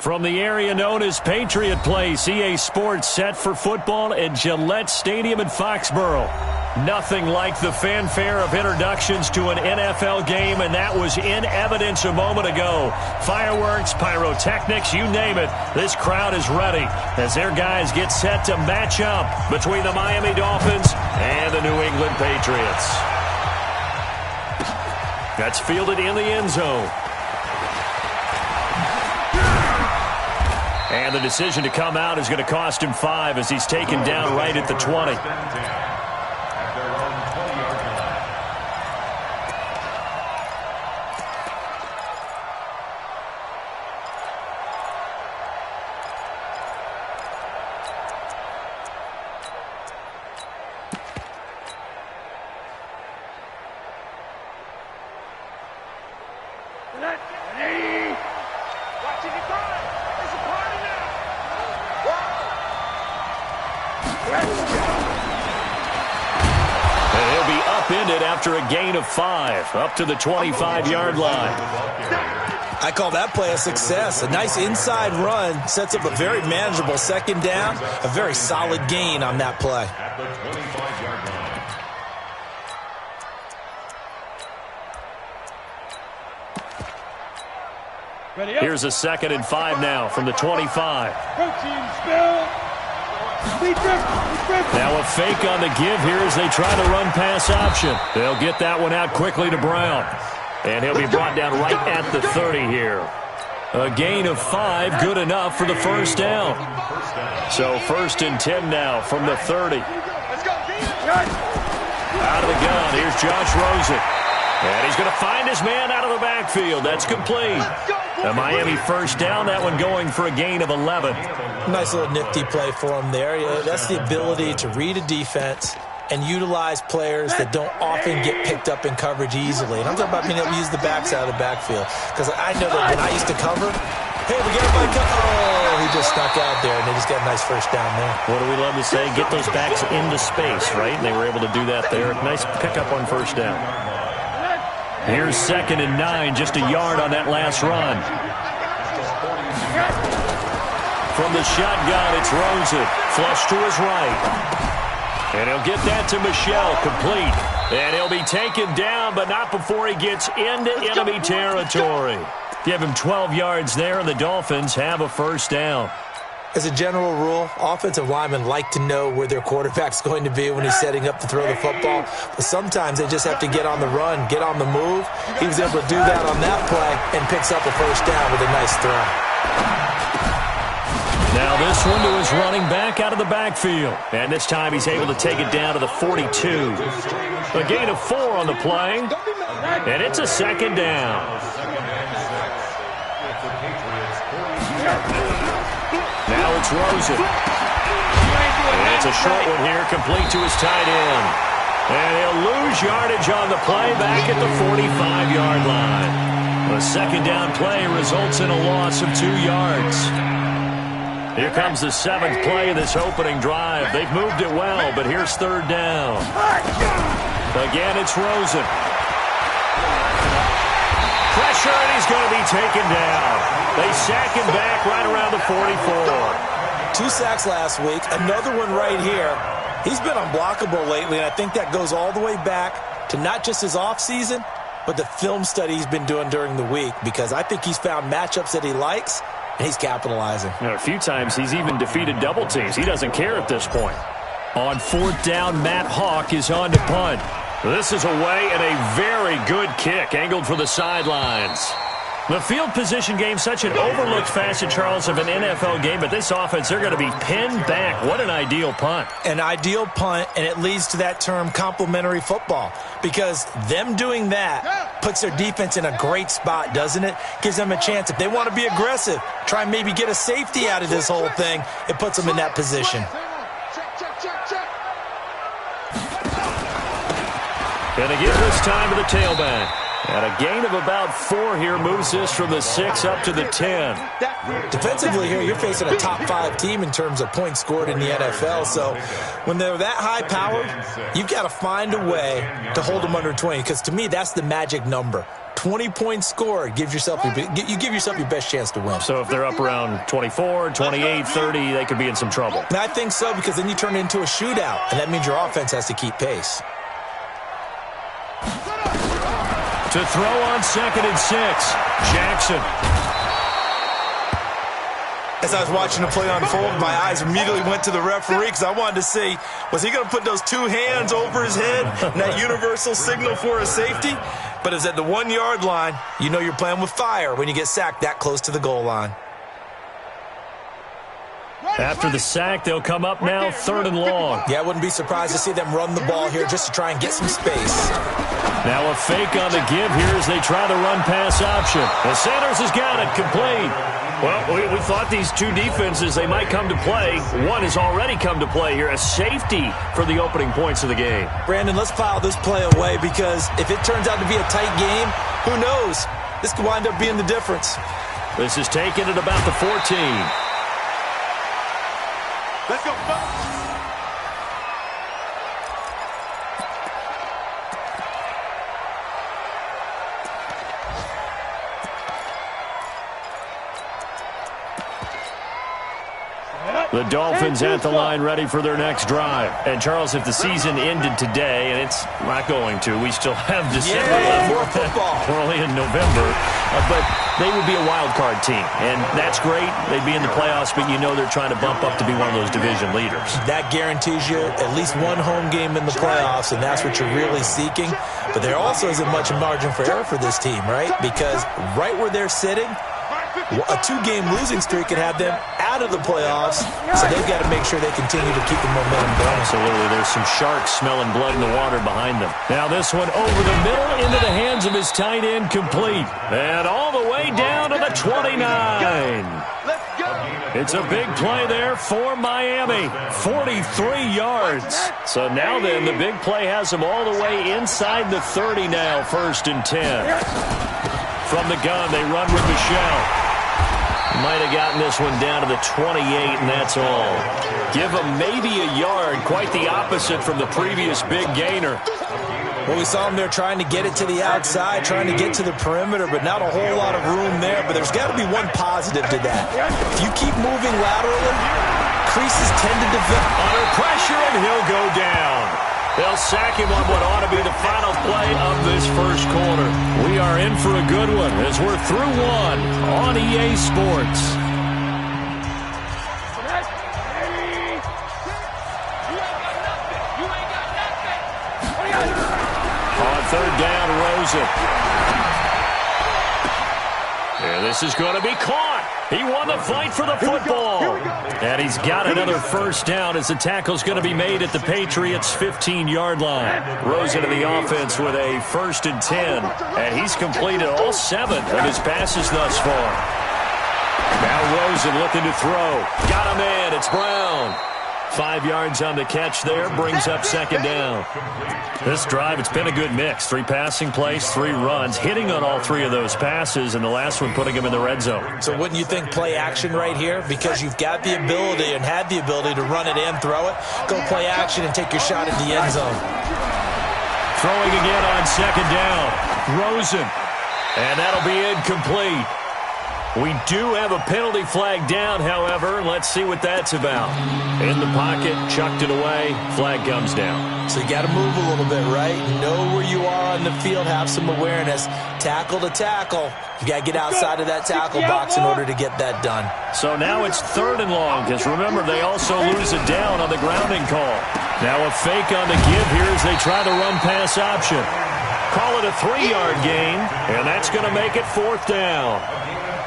From the area known as Patriot Place, EA Sports set for football at Gillette Stadium in Foxborough. Nothing like the fanfare of introductions to an NFL game, and that was in evidence a moment ago. Fireworks, pyrotechnics, you name it. This crowd is ready as their guys get set to match up between the Miami Dolphins and the New England Patriots. That's fielded in the end zone. And the decision to come out is going to cost him 5 as he's taken down right at the 20. After a gain of 5, up to the 25-yard line. I call that play a success. A nice inside run sets up a very manageable second down, a very solid gain on that play. Here's a 2nd and 5 now from the 25. Now a fake on the give here as they try the run-pass option. They'll get that one out quickly to Brown. And he'll be brought down right at the 30 here. A gain of 5, good enough for the first down. So 1st and 10 now from the 30. Out of the gun, here's Josh Rosen. And he's going to find his man out of the backfield. That's complete. A Miami first down, that one going for a gain of 11. Nice little nifty play for him there. Yeah, that's the ability to read a defense and utilize players that don't often get picked up in coverage easily. And I'm talking about being able to use the backside of the backfield. Because I know that when I used to cover, hey, we got everybody covered. Oh, he just snuck out there, and they just got a nice first down there. What do we love to say? Get those backs into space, right? And they were able to do that there. Nice pickup on first down. Here's 2nd and 9, just a yard on that last run. From the shotgun, it's Rosen. Flush to his right. And he'll get that to Michel, complete. And he'll be taken down, but not before he gets into enemy territory. Give him 12 yards there, and the Dolphins have a first down. As a general rule, offensive linemen like to know where their quarterback's going to be when he's setting up to throw the football. But sometimes they just have to get on the run, get on the move. He was able to do that on that play and picks up a first down with a nice throw. Now this one to his running back out of the backfield. And this time he's able to take it down to the 42. A gain of 4 on the play. And it's a 2nd down. Now it's Rosen. And it's a short one here, complete to his tight end. And he'll lose yardage on the play back at the 45-yard line. A 2nd down play results in a loss of 2 yards. Here comes the 7th play of this opening drive. They've moved it well, but here's 3rd down. Again, it's Rosen. Pressure, and he's going to be taken down. They sack him back right around the 44. 2 sacks last week, another one right here. He's been unblockable lately, and I think that goes all the way back to not just his offseason, but the film study he's been doing during the week, because I think he's found matchups that he likes, and he's capitalizing. A few times he's even defeated double teams. He doesn't care at this point. On 4th down, Matt Hawk is on to punt. This is away and a very good kick, angled for the sidelines. The field position game, such an overlooked facet, Charles, of an NFL game, but this offense, they're going to be pinned back. What an ideal punt. An ideal punt, and it leads to that term complementary football, because them doing that puts their defense in a great spot, doesn't it? Gives them a chance. If they want to be aggressive, try and maybe get a safety out of this whole thing, it puts them in that position. Going to give this time to the tailback. And a gain of about 4 here moves this from the 6 up to the 10. Defensively here, you're facing a top 5 team in terms of points scored in the NFL. So when they're that high-powered, you've got to find a way to hold them under 20. Because to me, that's the magic number. 20 points scored gives yourself you give yourself your best chance to win. So if they're up around 24, 28, 30, they could be in some trouble. And I think so, because then you turn it into a shootout, and that means your offense has to keep pace. To throw on 2nd and 6, Jackson. As I was watching the play unfold, my eyes immediately went to the referee because I wanted to see, was he going to put those 2 hands over his head and that universal signal for a safety? But it's at the 1-yard line. You know you're playing with fire when you get sacked that close to the goal line. After the sack, they'll come up now 3rd and long. Yeah, I wouldn't be surprised to see them run the ball here just to try and get some space. Now a fake on the give here as they try the run-pass option. The Sanders has got it, complete. Well, we thought these 2 defenses, they might come to play. One has already come to play here, a safety for the opening points of the game. Brandon, let's file this play away because if it turns out to be a tight game, who knows? This could wind up being the difference. This is taken at about the 14. Let's go. The Dolphins at the line ready for their next drive. And, Charles, if the season ended today, and it's not going to, we still have December left. More football. We're only in November. But they would be a wild card team. And that's great. They'd be in the playoffs, but you know they're trying to bump up to be one of those division leaders. That guarantees you at least one home game in the playoffs, and that's what you're really seeking. But there also isn't much margin for error for this team, right? Because right where they're sitting, a 2-game losing streak could have them out of the playoffs, so they've got to make sure they continue to keep the momentum going. Absolutely. There's some sharks smelling blood in the water behind them. Now this one over the middle into the hands of his tight end, complete. And all the way down to the 29. It's a big play there for Miami. 43 yards. So now then, the big play has them all the way inside the 30 now, 1st and 10. From the gun, they run with Michelle. Might have gotten this one down to the 28, and that's all. Give them maybe a yard. Quite the opposite from the previous big gainer. Well, we saw them there trying to get it to the outside, trying to get to the perimeter, but not a whole lot of room there. But there's got to be one positive to that. If you keep moving laterally, creases tend to develop. Under pressure, and he'll go down. They'll sack him on what ought to be the final play of this first quarter. We are in for a good one as we're through one on EA Sports. On 3rd down, Rosen. And this is going to be caught. He won the fight for the football. And he's got another 1st down as the tackle's going to be made at the Patriots' 15-yard line. Rosen to the offense with a 1st and 10. And he's completed all 7 of his passes thus far. Now Rosen looking to throw. Got him in. It's Brown. 5 yards on the catch there, brings up 2nd down. This drive, it's been a good mix. 3 passing plays, 3 runs, hitting on all 3 of those passes, and the last one putting him in the red zone. So wouldn't you think play action right here? Because you've got the ability and had the ability to run it and throw it. Go play action and take your shot at the end zone. Throwing again on 2nd down. Rosen. And that'll be incomplete. We do have a penalty flag down, however. Let's see what that's about. In the pocket, chucked it away, flag comes down. So you got to move a little bit, right? Know where you are on the field, have some awareness. Tackle to tackle. You got to get outside of that tackle box in order to get that done. So now it's 3rd and long, because remember, they also lose it down on the grounding call. Now a fake on the give here as they try the run-pass option. Call it a 3-yard gain, and that's going to make it 4th down.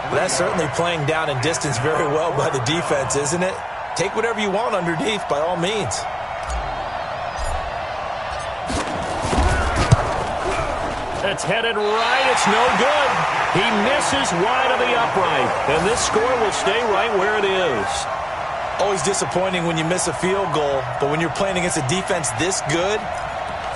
Well, that's certainly playing down and distance very well by the defense, isn't it? Take whatever you want underneath, by all means. It's headed right. It's no good. He misses wide of the upright, and this score will stay right where it is. Always disappointing when you miss a field goal, but when you're playing against a defense this good,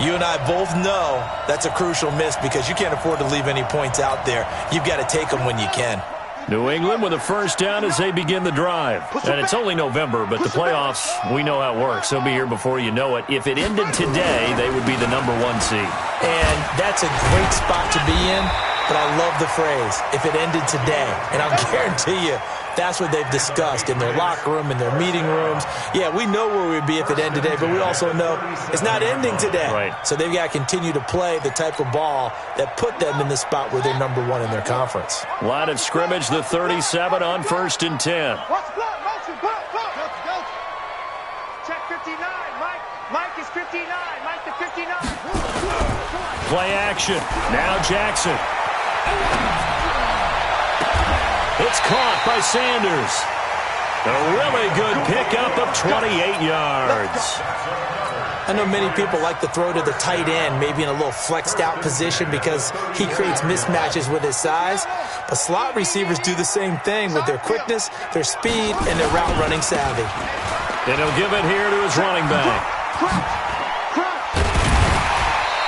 You and I both know that's a crucial miss because you can't afford to leave any points out there. You've got to take them when you can. New England with a first down as they begin the drive. And it's only November, but the playoffs, we know how it works. They'll be here before you know it. If it ended today, they would be the #1 seed. And that's a great spot to be in, but I love the phrase, if it ended today. And I'll guarantee you, that's what they've discussed in their locker room, in their meeting rooms. Yeah, we know where we'd be if it ended today, but we also know it's not ending today. Right. So they've got to continue to play the type of ball that put them in the spot where they're #1 in their conference. Line of scrimmage, the 37 on 1st and 10. Check 59. Mike is 59. Mike to 59. Play action. Now Jackson. It's caught by Sanders. A really good pickup of 28 yards. I know many people like to throw to the tight end, maybe in a little flexed out position because he creates mismatches with his size. But slot receivers do the same thing with their quickness, their speed, and their route running savvy. And he'll give it here to his running back.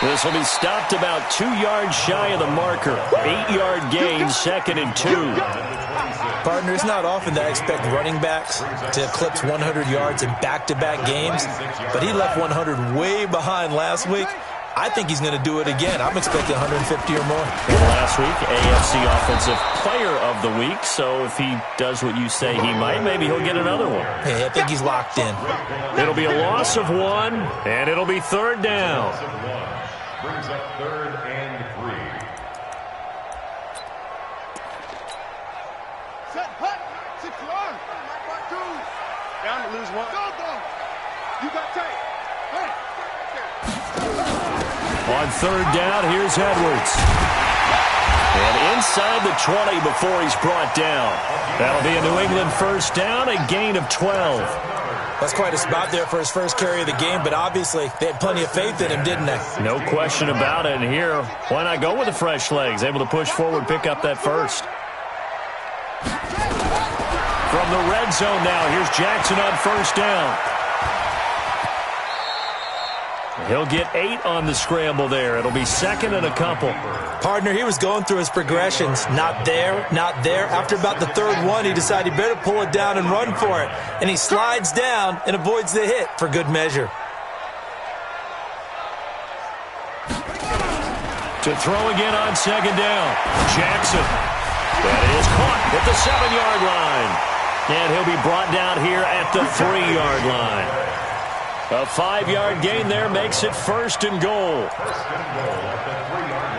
This will be stopped about 2 yards shy of the marker. 8-yard gain, 2nd and 2. Partner, it's not often that I expect running backs to eclipse 100 yards in back-to-back games, but he left 100 way behind last week. I think he's going to do it again. I'm expecting 150 or more. Last week, AFC Offensive Player of the Week, so if he does what you say he might, maybe he'll get another one. Hey, I think he's locked in. It'll be a loss of 1, and it'll be 3rd down. Brings up 3rd and 3. Set, hut, 6-1. Down to lose 1. Go. You got tape. On 3rd down, here's Edwards. And inside the 20 before he's brought down. That'll be a New England first down, a gain of 12. That's quite a spot there for his first carry of the game, but obviously they had plenty of faith in him, didn't they? No question about it. And here, why not go with the fresh legs? Able to push forward, pick up that first. From the red zone now, here's Jackson on first down. He'll get 8 on the scramble there. It'll be 2nd and a couple. Partner, he was going through his progressions. Not there, not there. After about the 3rd one, he decided he better pull it down and run for it. And he slides down and avoids the hit for good measure. To throw again on 2nd down. Jackson. That is caught at the 7-yard line. And he'll be brought down here at the 3-yard line. A 5-yard gain there makes it 1st and goal. First and goal at the 3-yard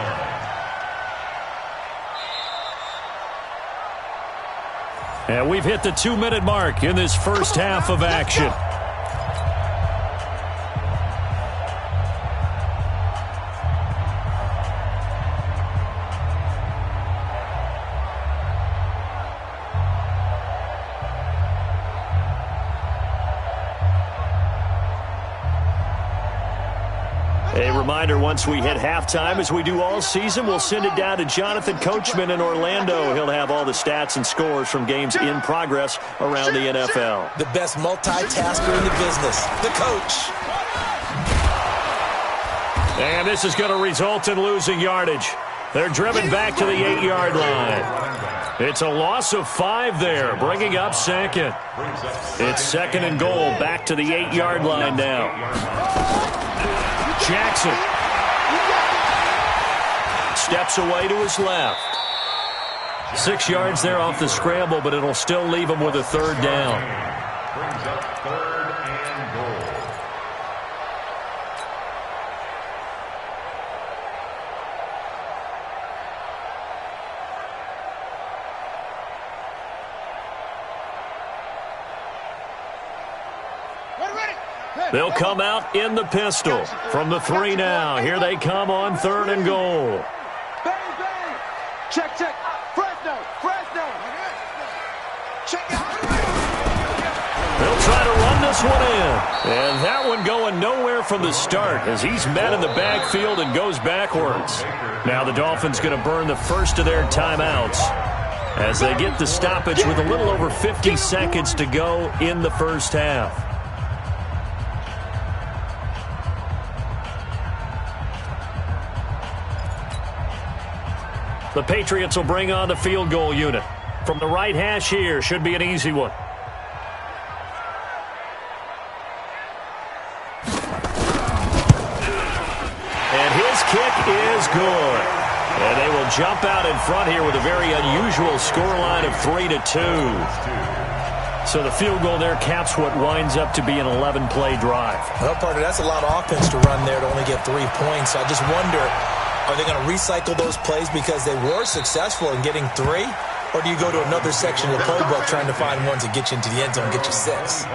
line. And we've hit the 2-minute mark in this first half of action. A reminder, once we hit halftime, as we do all season, we'll send it down to Jonathan Coachman in Orlando. He'll have all the stats and scores from games in progress around the NFL. The best multitasker in the business, the coach. And this is going to result in losing yardage. They're driven back to the 8-yard line. It's a loss of 5 there, bringing up 2nd. It's 2nd and goal, back to the 8-yard line now. Jackson steps away to his left. 6 yards there off the scramble, but it'll still leave him with a 3rd down. Brings up 3rd and goal. They'll come out in the pistol from the 3 now. Here they come on 3rd and goal. Bang, bang. Check. Fresno. Check out. They'll try to run this one in. And that one going nowhere from the start as he's met in the backfield and goes backwards. Now the Dolphins going to burn the first of their timeouts as they get the stoppage with a little over 50 seconds to go in the first half. The Patriots will bring on the field goal unit. From the right hash here, should be an easy one. And his kick is good. And they will jump out in front here with a very unusual scoreline of 3-2. So the field goal there caps what winds up to be an 11-play drive. Well, partner, that's a lot of offense to run there to only get 3 points. So I just wonder, are they going to recycle those plays because they were successful in getting 3? Or do you go to another section of the playbook trying to find ones that get you into the end zone and get you 6?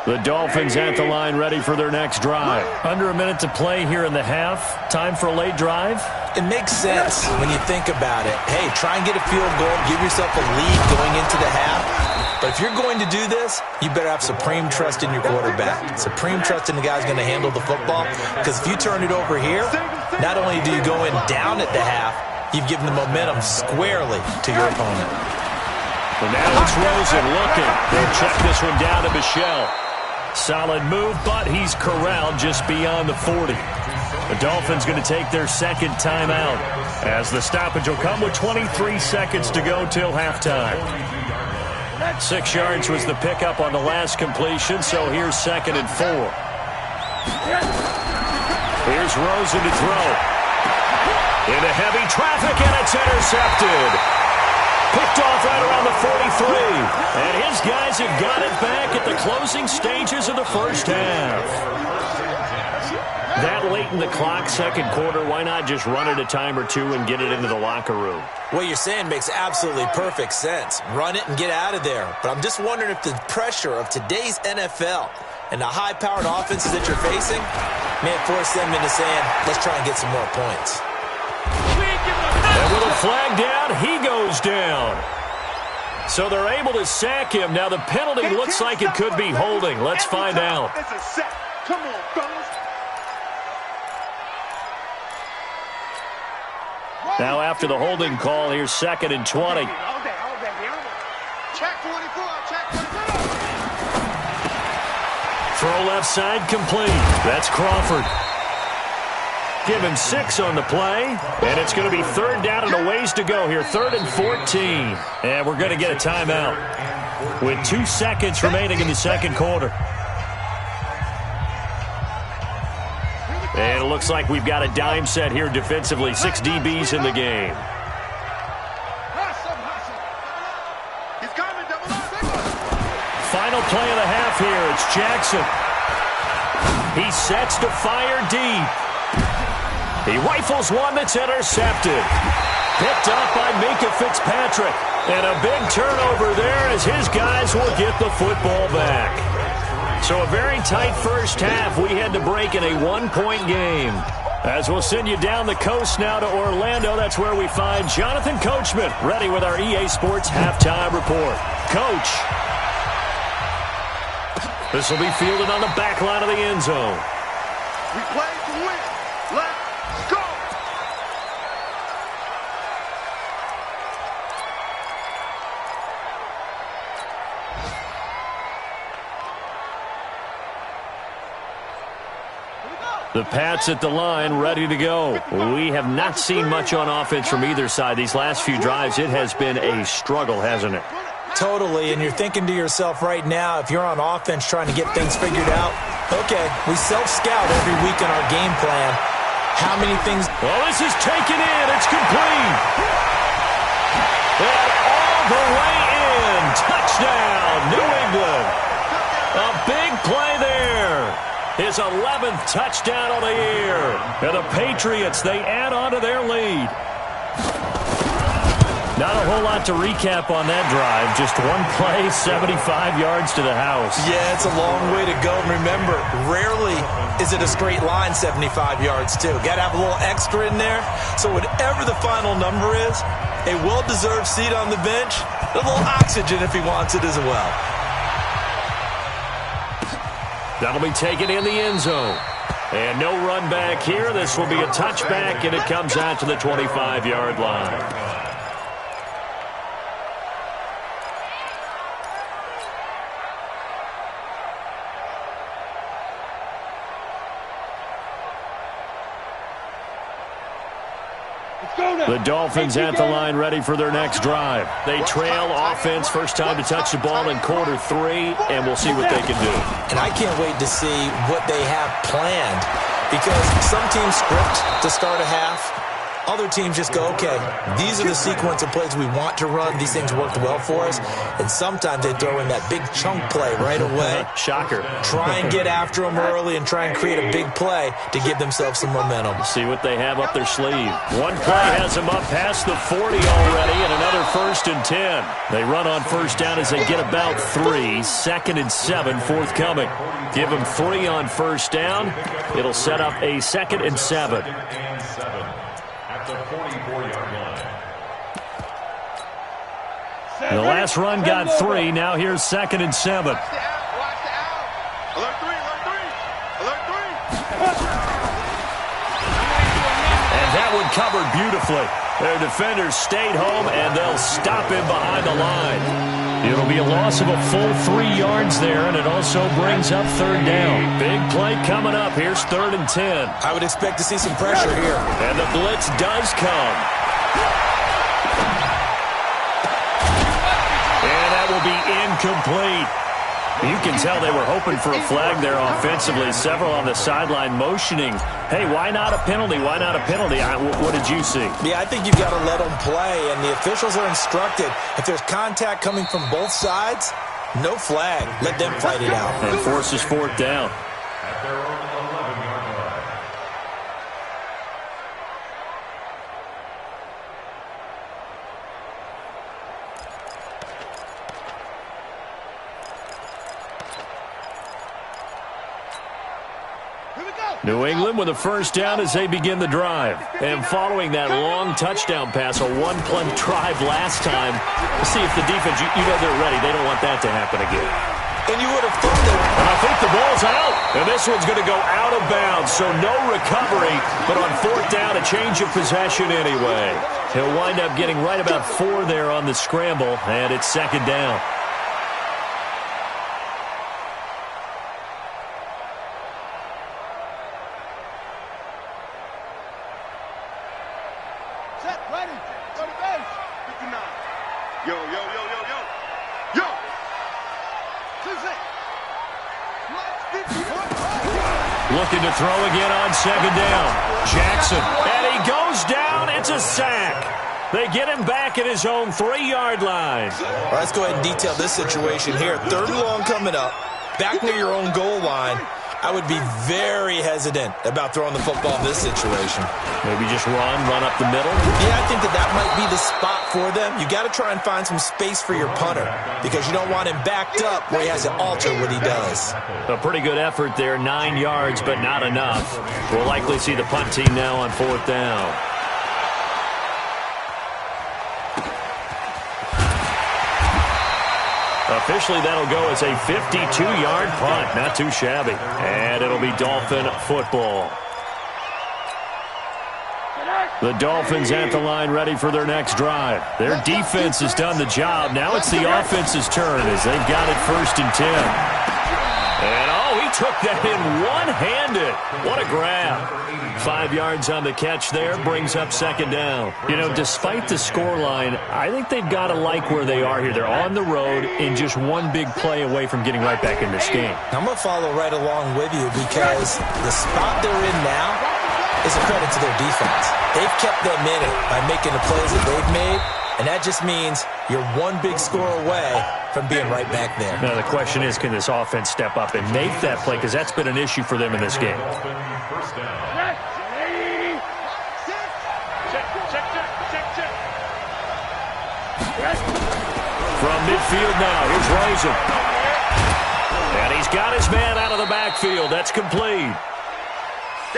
The Dolphins at the line ready for their next drive. Under a minute to play here in the half. Time for a late drive? It makes sense when you think about it. Hey, try and get a field goal. Give yourself a lead going into the half. But if you're going to do this, you better have supreme trust in your quarterback. Supreme trust in the guy's going to handle the football. Because if you turn it over here, not only do you go in down at the half, you've given the momentum squarely to your opponent. Well, now it's Rosen looking. They'll check this one down to Michelle. Solid move, but he's corralled just beyond the 40. The Dolphins going to take their second timeout as the stoppage will come with 23 seconds to go till halftime. 6 yards was the pickup on the last completion, so here's 2nd and 4. Here's Rosen to throw. Into heavy traffic, and it's intercepted. Picked off right around the 43. And his guys have got it back at the closing stages of the first half. That late in the clock, second quarter, why not just run it a time or two and get it into the locker room? What you're saying makes absolutely perfect sense. Run it and get out of there. But I'm just wondering if the pressure of today's NFL and the high-powered offenses that you're facing may force them into saying, let's try and get some more points. And with a flag down, he goes down. So they're able to sack him. Now the penalty looks like it could be holding. Let's find out. It's a sack. Come on, fellas. Now after the holding call, here's 2nd and 20. All day. Check 44. Check 44. Throw left side complete. That's Crawford. Give him 6 on the play, and it's going to be 3rd down and a ways to go here. 3rd and 14, and we're going to get a timeout with 2 seconds remaining in the second quarter. And it looks like we've got a dime set here defensively. 6 DBs in the game. Final play of the half here. It's Jackson. He sets to fire deep. He rifles one that's intercepted. Picked up by Minka Fitzpatrick. And a big turnover there as his guys will get the football back. So a very tight first half. We had to break in a 1-point game. As we'll send you down the coast now to Orlando, that's where we find Jonathan Coachman ready with our EA Sports halftime report. Coach. This will be fielded on the back line of the end zone. We play to win. Let's go. The Pats at the line, ready to go. We have not seen much on offense from either side. These last few drives, it has been a struggle, hasn't it? Totally, and you're thinking to yourself right now, if you're on offense trying to get things figured out, okay, we self-scout every week in our game plan. How many things... Well, this is taken in. It's complete. And all the way in. Touchdown, New England. A big play there. His 11th touchdown of the year. And the Patriots, they add on to their lead. Not a whole lot to recap on that drive. Just one play, 75 yards to the house. Yeah, it's a long way to go. And remember, rarely is it a straight line 75 yards, too. Got to have a little extra in there. So whatever the final number is, a well-deserved seat on the bench, a little oxygen if he wants it as well. That'll be taken in the end zone. And no run back here. This will be a touchback, and it comes out to the 25-yard line. The Dolphins at the line ready for their next drive. They trail offense, first time to touch the ball in quarter 3, and we'll see what they can do. And I can't wait to see what they have planned, because some teams script to start a half. Other teams just go, okay, these are the sequence of plays we want to run. These things worked well for us. And sometimes they throw in that big chunk play right away. Shocker. Try and get after them early and try and create a big play to give themselves some momentum. See what they have up their sleeve. One play has them up past the 40 already, and another 1st and 10. They run on first down as they get about 3. 2nd and 7 forthcoming. Give them 3 on first down. It'll set up a 2nd and 7. The 44-yard line. The last run got 3. Now here's 2nd and 7. Watch the out. Alert 3, alert 3. Alert 3. And that one covered beautifully. Their defenders stayed home, and they'll stop him behind the line. It'll be a loss of a full 3 yards there, and it also brings up 3rd down. Big play coming up. Here's 3rd and 10. I would expect to see some pressure here. And the blitz does come. And that will be incomplete. You can tell they were hoping for a flag there offensively. Several on the sideline motioning, hey, why not a penalty? Why not a penalty? What did you see? Yeah, I think you've got to let them play, and the officials are instructed. If there's contact coming from both sides, no flag. Let them fight it out. And forces 4th down. At their own 11-yard line. New England with a first down as they begin the drive. And following that long touchdown pass, a one-play drive last time, let's see if the defense, you know they're ready. They don't want that to happen again. And you would have thought that. And I think the ball's out. And this one's going to go out of bounds, so no recovery. But on 4th down, a change of possession anyway. He'll wind up getting right about 4 there on the scramble, and it's 2nd down. Set, ready. Go to base. 59. Yo, yo, yo, yo, yo. Yo. 2-6. Looking to throw again on 2nd down. Jackson. And he goes down. It's a sack. They get him back at his own 3-yard line. All right, let's go ahead and detail this situation here. 3rd and long coming up. Back near your own goal line. I would be very hesitant about throwing the football in this situation. Maybe just run up the middle. Yeah, I think that might be the spot for them. You got to try and find some space for your punter, because you don't want him backed up where he has to alter what he does. A pretty good effort there, 9 yards, but not enough. We'll likely see the punt team now on 4th down. Officially, that'll go as a 52-yard punt. Not too shabby. And it'll be Dolphin football. The Dolphins at the line ready for their next drive. Their defense has done the job. Now it's the offense's turn as they've got it 1st and 10. And, he took that in one-handed. What a grab. 5 yards on the catch there, brings up 2nd down. You know, despite the scoreline, I think they've got to like where they are here. They're on the road and just one big play away from getting right back in this game. I'm going to follow right along with you, because the spot they're in now is a credit to their defense. They've kept them in it by making the plays that they've made, and that just means you're one big score away from being right back there. Now, the question is, can this offense step up and make that play? Because that's been an issue for them in this game. First down. From midfield now, here's Rosen. And he's got his man out of the backfield. That's complete.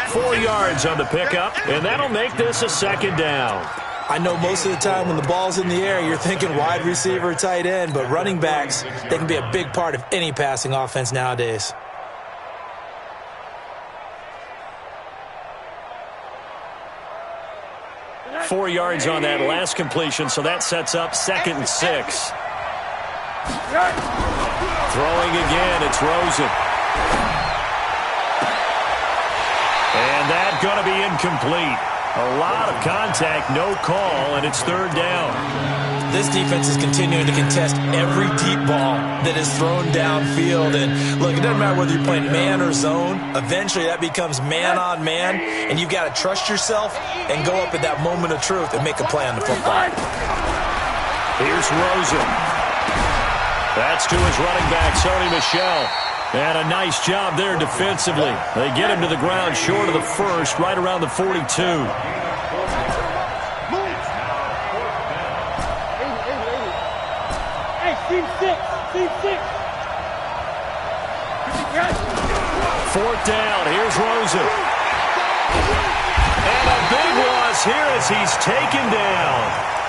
4 yards on the pickup, and that'll make this a 2nd down. I know most of the time when the ball's in the air, you're thinking wide receiver, tight end, but running backs, they can be a big part of any passing offense nowadays. 4 yards on that last completion, so that sets up 2nd and 6. Throwing again, it's Rosen. And that's going to be incomplete. A lot of contact, no call, and it's 3rd down. This defense is continuing to contest every deep ball that is thrown downfield. And look, it doesn't matter whether you're playing man or zone. Eventually that becomes man on man, and you've got to trust yourself and go up at that moment of truth and make a play on the football. Here's Rosen. That's to his running back, Sony Michel. And a nice job there defensively. They get him to the ground short of the first, right around the 42. Team 6. 4th down. Here's Rosen. And a big loss here as he's taken down.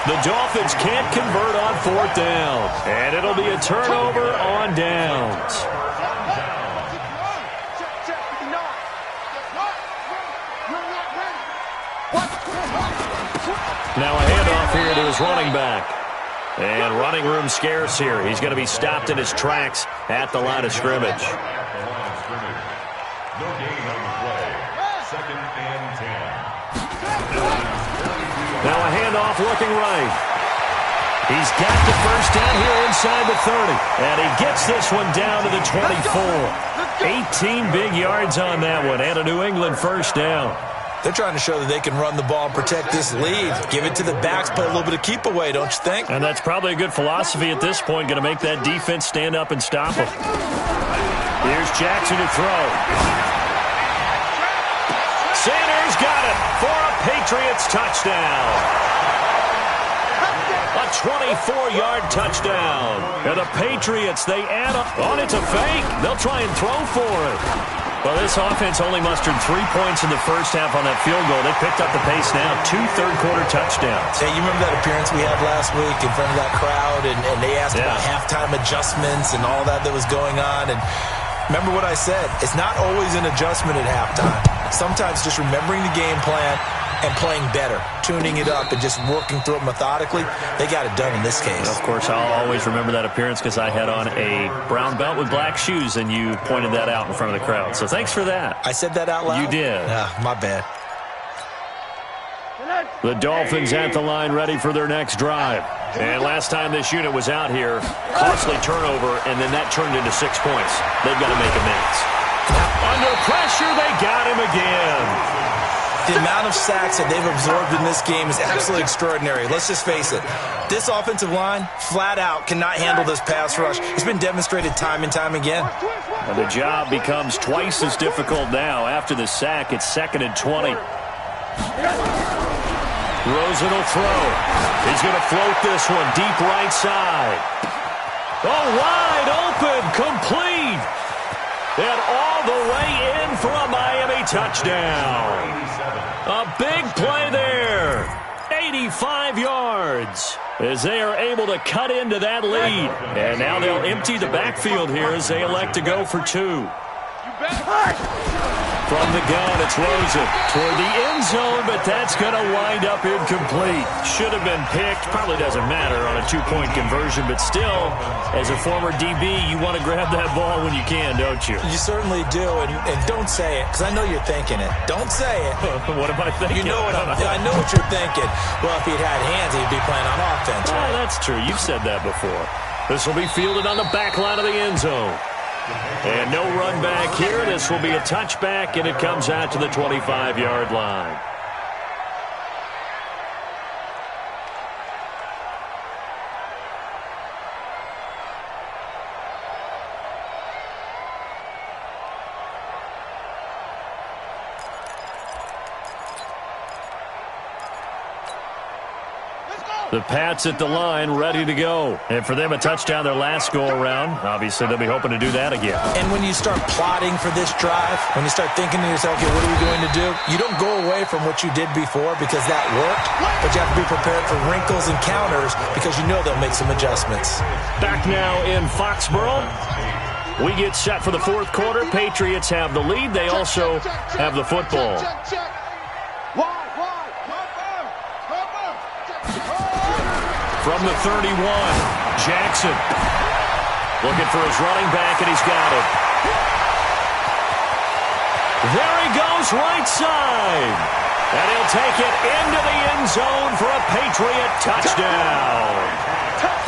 The Dolphins can't convert on 4th down. And it'll be a turnover on downs. Now a handoff here to his running back. And running room scarce here. He's going to be stopped in his tracks at the line of scrimmage. No gain on the play. 2nd and 10. Now a handoff looking right. He's got the first down here inside the 30. And he gets this one down to the 24. 18 big yards on that one. And a New England first down. They're trying to show that they can run the ball and protect this lead. Give it to the backs, play a little bit of keep away, don't you think? And that's probably a good philosophy at this point. Going to make that defense stand up and stop them. Here's Jackson to throw. Sanders got it for a Patriots touchdown. A 24-yard touchdown. And the Patriots, they add up. Oh, it's a fake. They'll try and throw for it. Well, this offense only mustered 3 points in the first half on that field goal. They picked up the pace now. 2 third-quarter touchdowns. Hey, you remember that appearance we had last week in front of that crowd, and they asked about halftime adjustments and all that was going on. And remember what I said. It's not always an adjustment at halftime. Sometimes just remembering the game plan and playing better, tuning it up and just working through it methodically. They got it done in this case. Of course, I'll always remember that appearance because I had on a brown belt with black shoes, and you pointed that out in front of the crowd. So thanks for that. I said that out loud? You did. My bad. The Dolphins at the line ready for their next drive. And last time this unit was out here, costly turnover, and then that turned into 6 points. They've got to make amends. Under pressure, they got him again. The amount of sacks that they've absorbed in this game is absolutely extraordinary. Let's just face it. This offensive line, flat out, cannot handle this pass rush. It's been demonstrated time and time again. And the job becomes twice as difficult now. After the sack, it's 2nd and 20. Rosen will throw. He's going to float this one deep right side. Oh, wide open, complete. And all the way in for a Miami touchdown. A big play there. 85 yards as they are able to cut into that lead. And now they'll empty the backfield here as they elect to go for 2. From the gun, it's Rosen toward the end zone, but that's going to wind up incomplete. Should have been picked. Probably doesn't matter on a 2-point conversion, but still, as a former DB, you want to grab that ball when you can, don't you? You certainly do, and don't say it, because I know you're thinking it. Don't say it. What am I thinking? You know what I know what you're thinking. Well, if he'd had hands, he'd be playing on offense, right? Oh, that's true. You've said that before. This will be fielded on the back line of the end zone. And no run back here. This will be a touchback, and it comes out to the 25-yard line. The Pats at the line, ready to go. And for them, a touchdown their last go-around. Obviously, they'll be hoping to do that again. And when you start plotting for this drive, when you start thinking to yourself, okay, what are we going to do? You don't go away from what you did before because that worked, but you have to be prepared for wrinkles and counters because you know they'll make some adjustments. Back now in Foxborough. We get set for the fourth quarter. Patriots have the lead. They also have the football. from the 31. Jackson looking for his running back, and he's got it. There he goes, right side. And he'll take it into the end zone for a Patriot touchdown.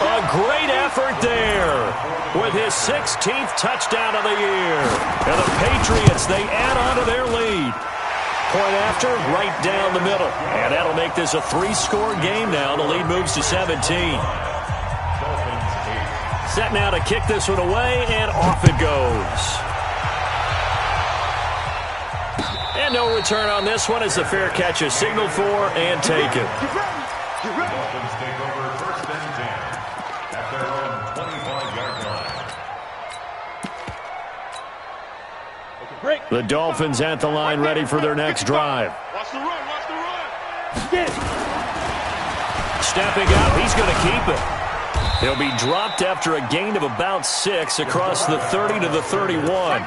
A great effort there with his 16th touchdown of the year. And the Patriots, they add on to their lead. Point after, right down the middle. And that'll make this a 3-score game now. The lead moves to 17. Set now to kick this one away, and off it goes. And no return on this one as the fair catch is signaled for and taken. Dolphins take over first and 10 at their own 25-yard line. The Dolphins at the line ready for their next drive. Watch the run, watch the run. Stepping up, he's going to keep it. He'll be dropped after a gain of about 6 across the 30 to the 31.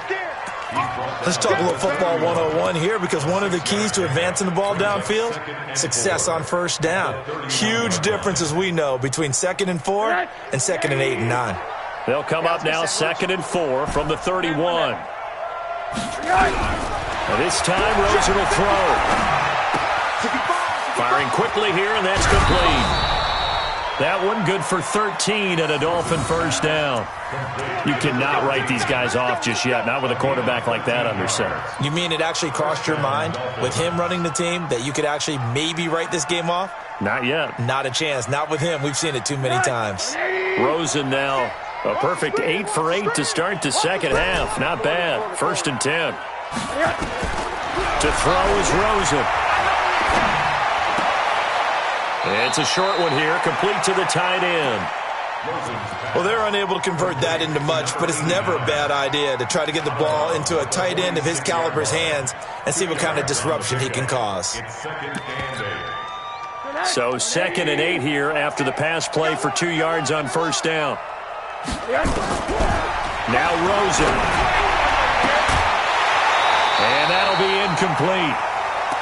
Let's talk a little football 101 here, because one of the keys to advancing the ball downfield, success on first down. Huge difference, as we know, between 2nd and 4 and 2nd and 8 and 9. They'll come up now 2nd and 4 from the 31. And this time, Rosen will throw. Firing quickly here, and that's complete. That one good for 13 and a Dolphin first down. You cannot write these guys off just yet, not with a quarterback like that under center. You mean it actually crossed your mind with him running the team that you could actually maybe write this game off? Not yet. Not a chance. Not with him. We've seen it too many times. Rosen now a perfect 8 for 8 to start the second half. Not bad. 1st and 10. To throw is Rosen. It's a short one here, complete to the tight end. Well, they're unable to convert that into much, but it's never a bad idea to try to get the ball into a tight end of his caliber's hands and see what kind of disruption he can cause. So 2nd and 8 here after the pass play for 2 yards on first down. Now Rosen. And that'll be incomplete.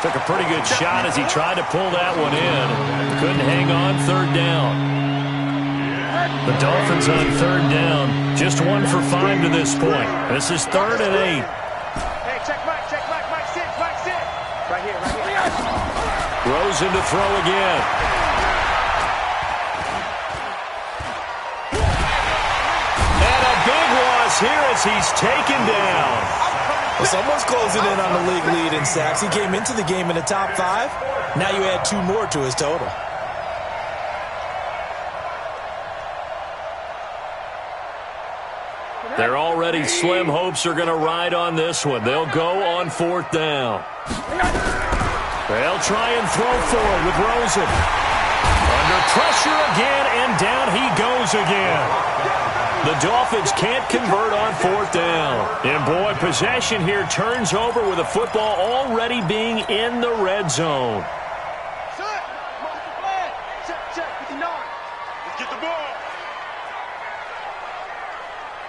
Took a pretty good shot as he tried to pull that one in. Couldn't hang on 3rd down. The Dolphins on 3rd down. Just 1 for 5 to this point. This is 3rd and 8. Hey, check Mike, sit. Right here. Rosen to throw again. And a big loss here as he's taken down. Well, someone's closing in on the league lead in sacks. He came into the game in the top 5. Now you add 2 more to his total. They're already slim hopes are going to ride on this one. They'll go on 4th down. They'll try and throw forward with Rosen. Under pressure again, and down he goes again. The Dolphins can't convert on 4th down. And boy, possession here turns over with the football already being in the red zone. Check, 59. Let's get the ball.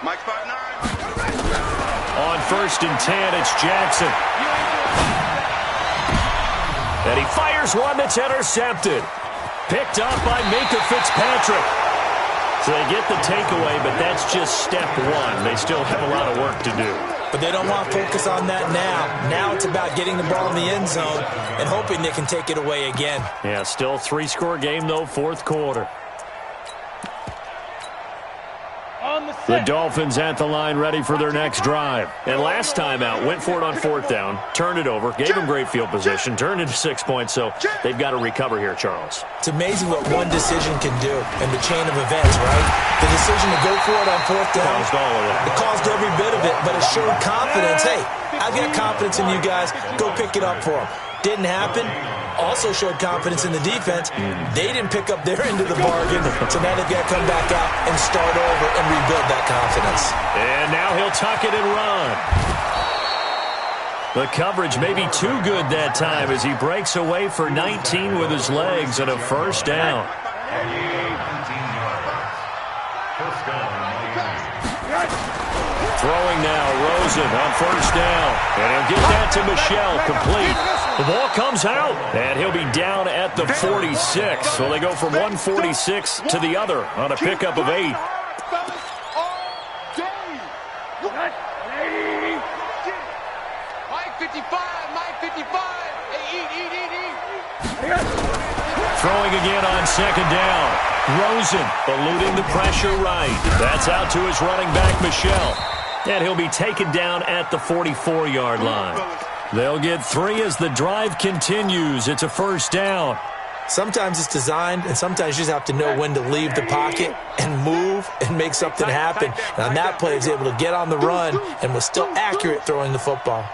Mike 5-9. On 1st and 10, it's Jackson. And he fires one that's intercepted. Picked up by Minka Fitzpatrick. So they get the takeaway, but that's just step 1. They still have a lot of work to do. But they don't want to focus on that now. Now it's about getting the ball in the end zone and hoping they can take it away again. Yeah, still 3-score game, though, 4th quarter. The Dolphins at the line ready for their next drive. And last time out, went for it on 4th down, turned it over, gave them great field position, turned into 6 points, so they've got to recover here, Charles. It's amazing what one decision can do in the chain of events, right? The decision to go for it on 4th down. Caused all of it. It caused every bit of it, but it showed confidence. Hey, I've got confidence in you guys. Go pick it up for them. Didn't happen. Also showed confidence in the defense. They didn't pick up their end of the bargain, so now they've got to come back out and start over and rebuild that confidence. And now he'll tuck it and run. The coverage may be too good that time as he breaks away for 19 with his legs and a first down. Throwing now, Rosen on first down. And he'll get that to Michel, complete. The ball comes out, and he'll be down at the 46. So they go from 146 to the other on a pickup of 8. Throwing again on second down. Rosen eluding the pressure right. That's out to his running back, Michel. And he'll be taken down at the 44-yard line. They'll get 3 as the drive continues. It's a first down. Sometimes it's designed, and sometimes you just have to know when to leave the pocket and move and make something happen. And on that play, he was able to get on the run and was still accurate throwing the football.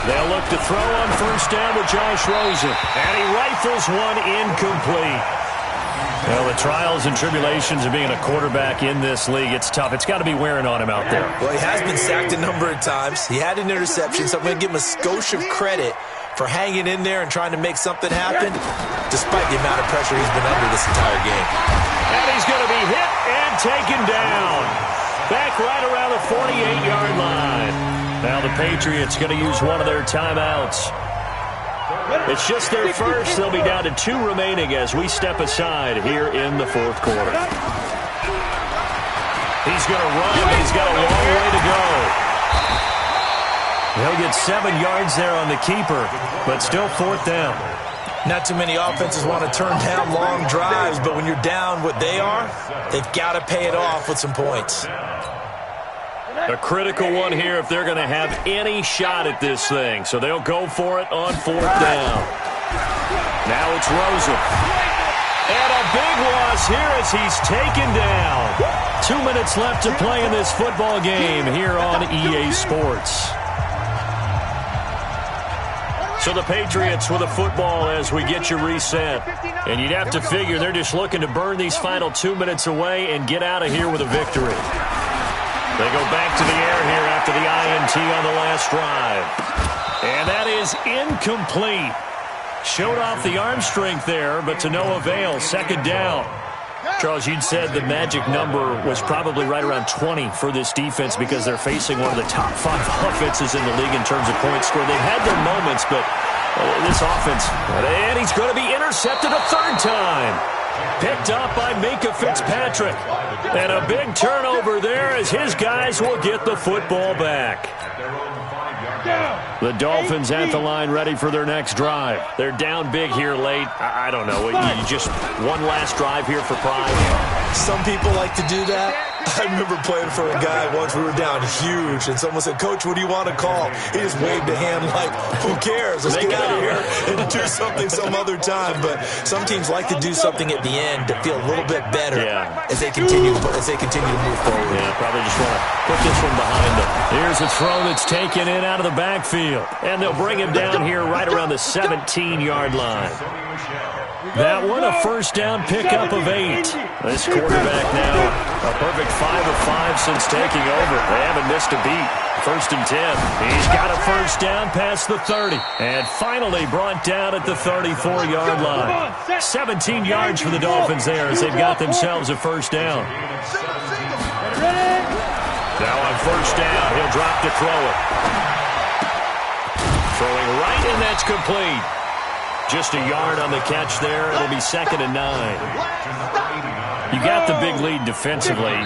They'll look to throw on first down with Josh Rosen. And he rifles one incomplete. Well, the trials and tribulations of being a quarterback in this league, it's tough. It's got to be wearing on him out there. Well, he has been sacked a number of times. He had an interception, so I'm going to give him a skosh of credit for hanging in there and trying to make something happen, despite the amount of pressure he's been under this entire game. And he's going to be hit and taken down. Back right around the 48-yard line. Now the Patriots going to use one of their timeouts. It's just their first. They'll be down to 2 remaining as we step aside here in the fourth quarter. He's going to run, but he's got a long way to go. He'll get 7 yards there on the keeper, but still fourth down. Not too many offenses want to turn down long drives, but when you're down what they are, they've got to pay it off with some points. A critical one here if they're going to have any shot at this thing. So they'll go for it on fourth down. Now it's Rosen. And a big loss here as he's taken down. 2 minutes left to play in this football game here on EA Sports. So the Patriots with a football as we get you reset. And you'd have to figure they're just looking to burn these final 2 minutes away and get out of here with a victory. They go back to the air here after the INT on the last drive. And that is incomplete. Showed off the arm strength there, but to no avail. Second down. Charles, you'd said the magic number was probably right around 20 for this defense because they're facing one of the top 5 offenses in the league in terms of points scored. They've had their moments, but this offense, and he's going to be intercepted a third time. Picked up by Minkah Fitzpatrick. And a big turnover there as his guys will get the football back. The Dolphins at the line ready for their next drive. They're down big here late. I don't know. You just one last drive here for pride. Some people like to do that. I remember playing for a guy once. We were down huge, and someone said, "Coach, what do you want to call?" He just waved a hand like, "Who cares? Let's get out of here and do something some other time." But some teams like to do something at the end to feel a little bit better as they continue to move forward. Yeah, probably just want to put this one behind them. Here's a throw that's taken in out of the backfield, and they'll bring him down here right around the 17-yard line. That one, a first down pickup of 8. This quarterback now, a perfect 5 of 5 since taking over. They haven't missed a beat. First and 10. He's got a first down past the 30. And finally brought down at the 34-yard line. 17 yards for the Dolphins there as they've got themselves a first down. Now on first down, he'll drop to throw it. Throwing right, and that's complete. Just a yard on the catch there. It'll be 2nd and 9. You got the big lead defensively.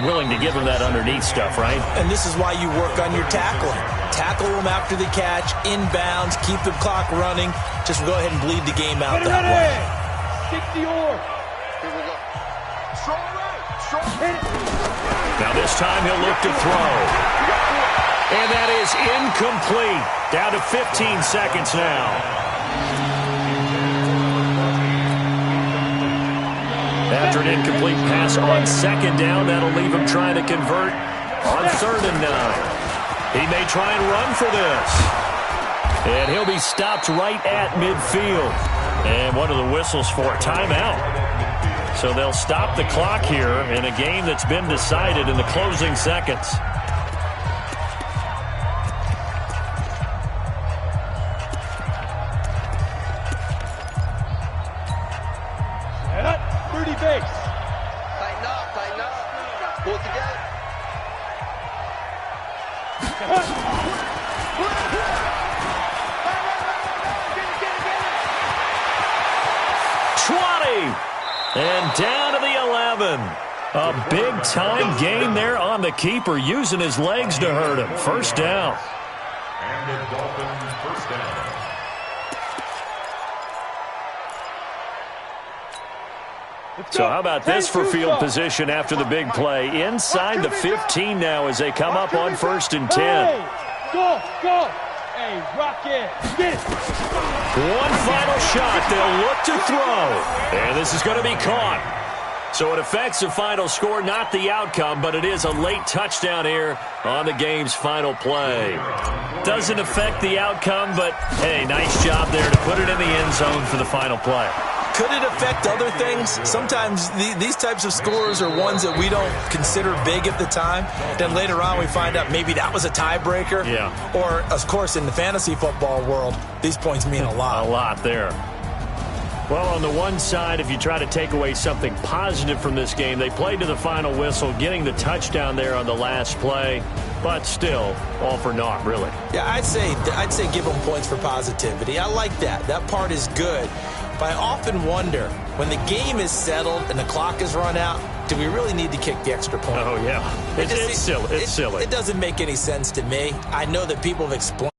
Willing to give them that underneath stuff, right? And this is why you work on your tackling. Tackle them after the catch, inbounds, keep the clock running. Just go ahead and bleed the game out that way. 60 or. Here we go. Strong right. Strong hit. Now this time he'll look to throw. And that is incomplete. Down to 15 seconds now. After an incomplete pass on second down, that'll leave him trying to convert on 3rd and 9. He may try and run for this. And he'll be stopped right at midfield. And one of the whistles for a timeout. So they'll stop the clock here in a game that's been decided in the closing seconds. Base. Tighten up, tighten up. Pull it together. And down to the 11. A big-time gain there on the keeper, using his legs to hurt him. First down. And the Dolphins first down. So how about this for field position after the big play? Inside the 15 now as they come up on 1st and 10. Go, go. Hey, rock it. Get it. One final shot. They'll look to throw. And this is going to be caught. So it affects the final score, not the outcome, but it is a late touchdown here on the game's final play. Doesn't affect the outcome, but, hey, nice job there to put it in the end zone for the final play. Could it affect other things? Sometimes these types of scores are ones that we don't consider big at the time. Then later on we find out maybe that was a tiebreaker. Yeah. Or, of course, in the fantasy football world, these points mean a lot. A lot there. Well, on the one side, if you try to take away something positive from this game, they played to the final whistle, getting the touchdown there on the last play, but still, all for naught, really. Yeah, I'd say give them points for positivity. I like that. That part is good. But I often wonder, when the game is settled and the clock is run out, do we really need to kick the extra point? Oh, yeah. It's silly. It's silly. It doesn't make any sense to me. I know that people have explained